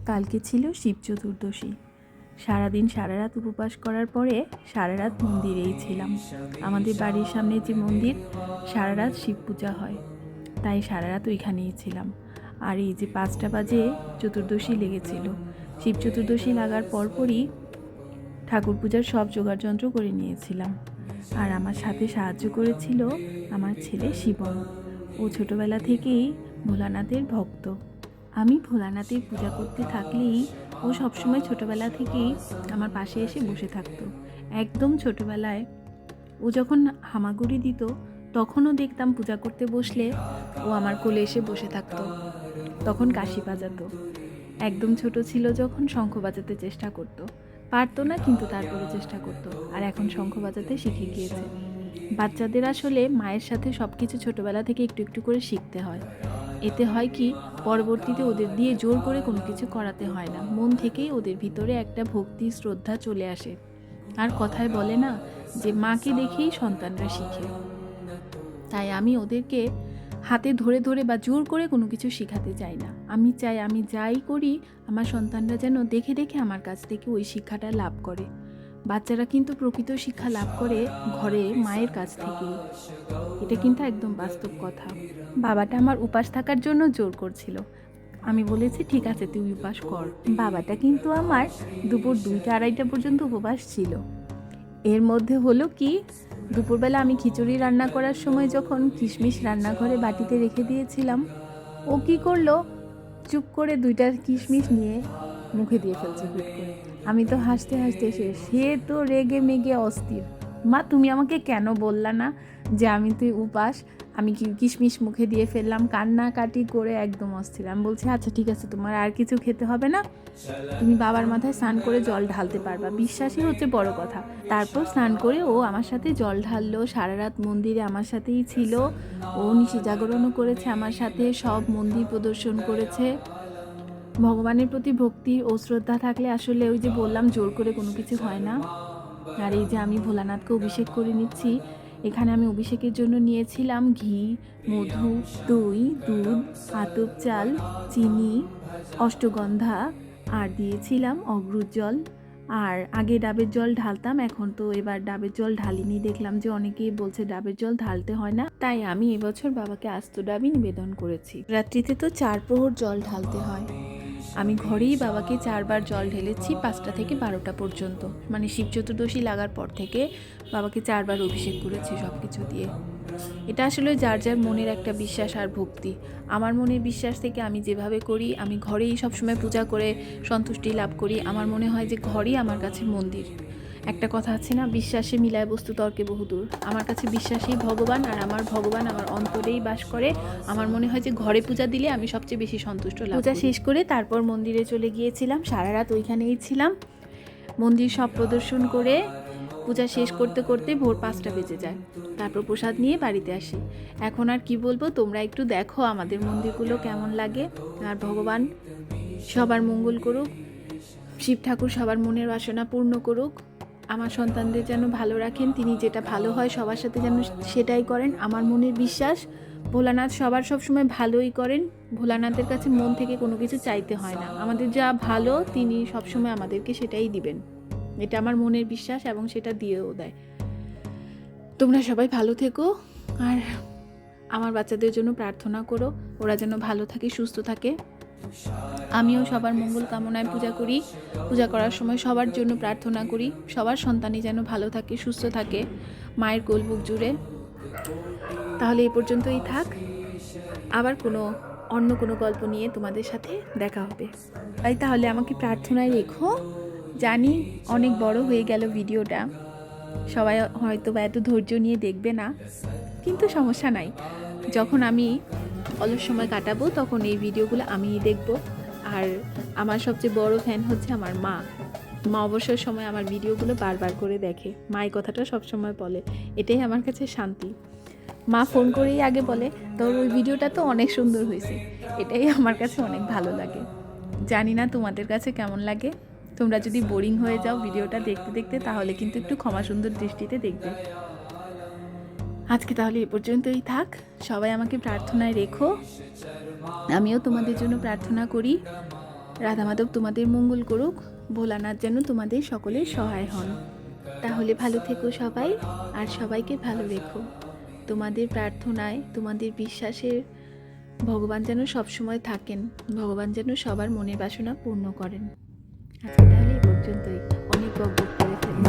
কালকে ছিল শিব চতুর্দশী। সারাদিন সারা রাত উপবাস করার পরে সারা রাত মন্দিরেই ছিলাম। আমাদের বাড়ির সামনে যে মন্দির, সারা রাত শিব পূজা হয়, তাই সারা রাত ওইখানেই ছিলাম। আর এই যে 5টা বাজে চতুর্দশী লেগেছিল। শিব চতুর্দশী লাগার পরপরই ঠাকুর পূজার সব জোগাড়যন্ত্র করে নিয়েছিলাম। আর আমার সাথে সাহায্য করেছিল আমার ছেলে শিবম। ও ছোটোবেলা থেকেই ভোলানাথের ভক্ত। আমি ভোলানাথের পূজা করতে থাকলেই ও সবসময় ছোটোবেলা থেকেই আমার পাশে এসে বসে থাকতো। একদম ছোটোবেলায় ও যখন হামাগুড়ি দিত তখনও দেখতাম পূজা করতে বসলে ও আমার কোলে এসে বসে থাকতো। তখন কাশি বাজাতো। একদম ছোট ছিল যখন শঙ্খ বাজাতে চেষ্টা করতো, পারতো না, কিন্তু তারপরে চেষ্টা করতো। আর এখন শঙ্খ বাজাতে শিখে গিয়েছে। বাচ্চাদের আসলে মায়ের সাথে সব কিছু ছোটোবেলা থেকে একটু একটু করে শিখতে হয়। এতে হয় কি, পরবর্তীতে ওদের দিয়ে জোর করে কোনো কিছু করাতে হয় না, মন থেকেই ওদের ভিতরে একটা ভক্তি শ্রদ্ধা চলে আসে। আর কথায় বলে না যে মাকে দেখেই সন্তানরা শিখে। তাই আমি ওদেরকে হাতে ধরে ধরে বা জোর করে কোনো কিছু শেখাতে চাই না। আমি চাই আমি যাই করি আমার সন্তানরা যেন দেখে দেখে আমার কাছ থেকে ওই শিক্ষাটা লাভ করে। বাচ্চারা কিন্তু প্রকৃত শিক্ষা লাভ করে ঘরে মায়ের কাছ থেকেই। এটা কিন্তু একদম বাস্তব কথা। বাবাটা আমার উপাস থাকার জন্য জোর করছিল। আমি বলেছি ঠিক আছে তুই উপাস কর। বাবাটা কিন্তু আমার দুপুর 2টা 2:30 পর্যন্ত উপবাস ছিল। এর মধ্যে হলো কি, দুপুরবেলা আমি খিচুড়ি রান্না করার সময় যখন কিশমিশ রান্নাঘরে বাটিতে রেখে দিয়েছিলাম, ও কি করলো, চুপ করে 2টা কিশমিশ নিয়ে মুখে দিয়ে ফেলছে হুট করে। আমি তো হাসতে হাসতে শেষ। সে তো রেগে মেগে অস্থির। মা তুমি আমাকে কেন বললা না যে তুই উপাস, আমি কিশমিশ মুখে দিয়ে ফেললাম। কান্নাকাটি করে একদম অস্থির। আমি বলছি আচ্ছা ঠিক আছে, তোমার আর কিছু খেতে হবে না, তুমি বাবার মাথায় স্নান করে জল ঢালতে পারবা, বিশ্বাসই হচ্ছে বড় কথা। তারপর স্নান করে ও আমার সাথে জল ঢাললো, সারা রাত মন্দিরে আমার সাথেই ছিল। ও নিশি জাগরণও করেছে আমার সাথে, সব মন্দির প্রদর্শন করেছে। ভগবানের প্রতি ভক্তি ও শ্রদ্ধা থাকলে আসলে ওই যে বললাম জোর করে কোনো কিছু হয় না। আর এই যে আমি ভোলানাথকে অভিষেক করে নিচ্ছি, এখানে আমি অভিষেকের জন্য নিয়েছিলাম ঘি, মধু, দই, দুধ, আতপ চাল, চিনি, অষ্টগন্ধা, আর দিয়েছিলাম অগ্রুর জল। আর আগে ডাবের জল ঢালতাম, এখন তো এবার ডাবের জল ঢালিনি। দেখলাম যে অনেকেই বলছে ডাবের জল ঢালতে হয় না, তাই আমি এবছর বাবাকে আস্ত ডাবই নিবেদন করেছি। রাত্রিতে তো 4 প্রহর জল ঢালতে হয়। আমি ঘরেই বাবাকে 4বার জল ঢেলেছি, 5টা থেকে 12টা পর্যন্ত। মানে শিব চতুর্দশী লাগার পর থেকে বাবাকে 4বার অভিষেক করেছি সব কিছু দিয়ে। এটা আসলে যার যার মনের একটা বিশ্বাস আর ভক্তি। আমার মনের বিশ্বাস থেকে আমি যেভাবে করি, আমি ঘরেই সবসময় পূজা করে সন্তুষ্টি লাভ করি। আমার মনে হয় যে ঘরই আমার কাছে মন্দির। একটা কথা আছে না, বিশ্বাসে মিলায় বস্তু তর্কে বহুদূর। আমার কাছে বিশ্বাসই ভগবান, আর আমার ভগবান আমার অন্তরেই বাস করে। আমার মনে হয় যে ঘরে পূজা দিলে আমি সবচেয়ে বেশি সন্তুষ্ট লাভ করি। পূজা শেষ করে তারপর মন্দিরে চলে গিয়েছিলাম, সারা রাত ওইখানেই ছিলাম। মন্দির সব প্রদর্শন করে পূজা শেষ করতে করতে ভোর 5টা বেজে যায়। তারপর প্রসাদ নিয়ে বাড়িতে আসি। এখন আর কি বলবো, তোমরা একটু দেখো আমাদের মন্দিরগুলো কেমন লাগে। আর ভগবান সবার মঙ্গল করুক, শিব ঠাকুর সবার মনের বাসনা পূর্ণ করুক। আমার সন্তানদের যেন ভালো রাখেন, তিনি যেটা ভালো হয় সবার সাথে যেন সেটাই করেন। আমার মনের বিশ্বাস ভোলানাথ সবার সবসময় ভালোই করেন। ভোলানাথের কাছে মন থেকে কোনো কিছু চাইতে হয় না, আমাদের যা ভালো তিনি সবসময় আমাদেরকে সেটাই দিবেন। এটা আমার মনের বিশ্বাস এবং সেটা দিয়েও দেয়। তোমরা সবাই ভালো থেকো, আর আমার বাচ্চাদের জন্য প্রার্থনা করো, ওরা যেন ভালো থাকে, সুস্থ থাকে। আমিও সবার মঙ্গল কামনায় পূজা করি। পূজা করার সময় সবার জন্য প্রার্থনা করি, সবার সন্তানই যেন ভালো থাকে, সুস্থ থাকে, মায়ের কোল বুক জুড়ে। তাহলে এই পর্যন্তই থাক, আবার অন্য কোনো গল্প নিয়ে তোমাদের সাথে দেখা হবে। তাই তাহলে আমাকে প্রার্থনায় রেখো। জানি অনেক বড় হয়ে গেল ভিডিওটা, সবাই হয়তো বা এত ধৈর্য নিয়ে দেখবে না, কিন্তু সমস্যা নাই। যখন আমি অলস সময় কাটাবো তখন এই ভিডিওগুলো আমিই দেখব। আর আমার সবচেয়ে বড় ফ্যান হচ্ছে আমার মা। মা অবসর সময় আমার ভিডিওগুলো বারবার করে দেখে, মা এই কথাটা সবসময় বলে, এটাই আমার কাছে শান্তি। মা ফোন করেই আগে বলে তোর ওই ভিডিওটা তো অনেক সুন্দর হয়েছে, এটাই আমার কাছে অনেক ভালো লাগে। জানি না তোমাদের কাছে কেমন লাগে। তোমরা যদি বোরিং হয়ে যাও ভিডিওটা দেখতে দেখতে, তাহলে কিন্তু একটু ক্ষমা সুন্দর দৃষ্টিতে দেখবে। আজকে তাহলে এ পর্যন্তই থাক, সবাই আমাকে প্রার্থনায় রেখো, আমিও তোমাদের জন্য প্রার্থনা করি। রাধা মাধব তোমাদের মঙ্গল করুক, ভোলানাথ যেন তোমাদের সকলের সহায় হন। তাহলে ভালো থেকো সবাই, আর সবাইকে ভালো রেখো। তোমাদের প্রার্থনায়, তোমাদের বিশ্বাসের ভগবান যেন সবসময় থাকেন, ভগবান যেন সবার মনের বাসনা পূর্ণ করেন। আজকে তাহলে এই পর্যন্তই, অনেক বকবক করে ফেললাম।